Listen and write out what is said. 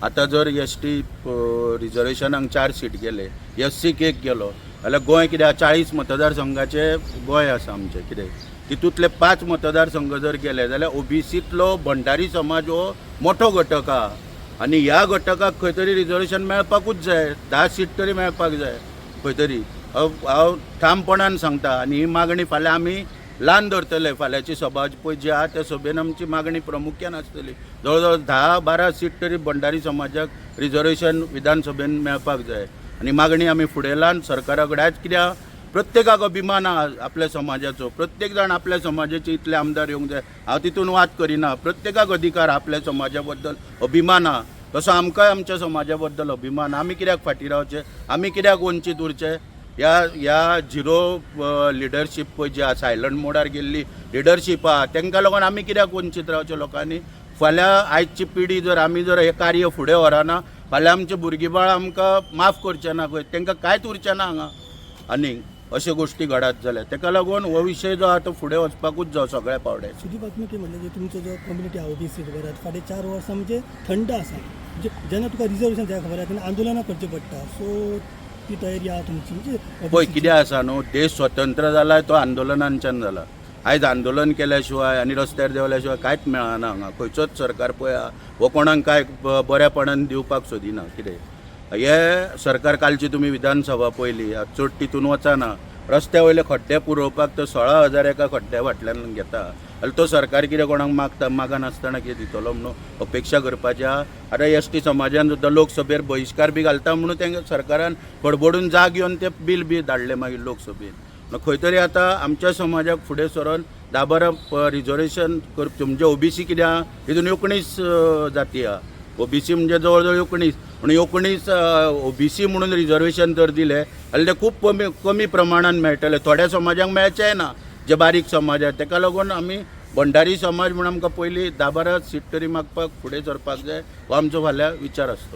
आतां जर S T रिजर्वेशनाक 4 seat गेले, SCक 1 गेलो जाल्यार गोंय कित्याक 40 मतदारसंघाचे गोंय आसा आमचें कितें तितूंतले 5 मतदारसंघ जर गेले जाल्यार OBCतलो भंडारी समाज हो मोठो घटक आहा आनी ह्या घटकाक खंय तरी रिजर्वेशन मेळपाकूच जाय, 10 सीट तरी मेळपाक जाय खंय तरी. हांव ठामपणान सांगता आनी ही मागणी फाल्यां आमी ल्हान धरतले. फाल्यांची सभा पळय जी आहा त्या सभेन आमची मागणी प्रामुख्यान आसतली. जवळ जवळ 10-12 सीट तरी भंडारी समाजाक रिजर्वेशन विधानसभेन मेळपाक जाय आनी मागणी आमी फुडें लावन सरकारा कडेन आयज कित्याक प्रत्येकाक अभिमान आहा आपल्या समाजाचो. प्रत्येक जाण आपल्या समाजाचे इतले आमदार येवंक जाय हांव तितून वाद करिना. प्रत्येकाक अधिकार आपल्या समाजा बद्दल अभिमान आहा तसो आमकांय आमच्या समाजा बद्दल अभिमान. आमी कित्याक फाटीं रावचे, आमी कित्याक वंचीत उरचे. ह्या झिरो लिडरशीप पळय जी आहा सायलंट मोडार गेल्ली लिडरशीप आहा तांकां लागून आमी कित्याक वंचीत रावचे लोकांनी. फाल्यां आयची पिढी जर आमी जर हें कार्य फुडें व्हरना फाल्यां आमचे भुरगीं बाळ आमकां माफ करचें ना खंय, तांकां कांयच उरचें ना हांगा आनीक अश्यो गोश्टी घडत जाल्यार. ताका लागून हो विशय जो आहा तो फुडें वचपाकूच जाय सगळ्या पावड्यार. सुदीप बातमी की म्हणलें की तुमचो जो कम्युनिटी आहा OBC बरात फाटे 4 वर्सां म्हणजे थंड आसा. म्हणजे जेन्ना तुका रिजर्वेशन जाय खबर आहा तेन्ना आंदोलनां करचें पडटा. सो ती तयारी आहा तुमची म्हणजे पळय कितें आसा न्हू, देश स्वतंत्र जाला तो आंदोलनांच्यान जाला. आयज आंदोलन केल्या शिवाय आनी रस्त्यार देवल्या शिवाय कांयच मेळना हांगा. खंयचोच सरकार पळय हो कोणाक काय बऱ्यापणान दिवपाक सोदिना. कितें हे सरकार कालची तुमी विधानसभा पळयली चड तितून वचना. रस्त्या वयले खड्डे पुरोवपाक तो 16,000 एका खड्ड्या फाटल्यान घेता जाल्यार तो सरकार कितें कोणाक मागता मागनासतना कितें दितलो म्हणून अपेक्षा करपाची आहा. आतां ST समाजान सुद्दां लोकसभेर बहिष्कार बी घालता म्हणून तेंकां सरकारान बडबडून जाग घेवन तें बील बी धाडलें मागीर लोकसभेन. खंय तरी आतां आमच्या समाजाक फुडें सरोन 10-12 रिजर्वेशन करप म्हणजे OBC कितें आहा हितून 19 जाती आहा. OBC म्हणजे जवळ जवळ 19 म्हणून 19 OBC म्हणून रिजर्वेशन जर दिलें जाल्यार ते खूब कमी प्रमाणान मेळटले. थोड्या समाजाक मेळचेंय ना जे बारीक समाज आहा. ताका लागून आमी भंडारी समाज म्हणून आमकां पयलीं 10-12 सीट तरी मागपाक फुडें सरपाक जाय हो आमचो फाल्यां विचार आसतलो.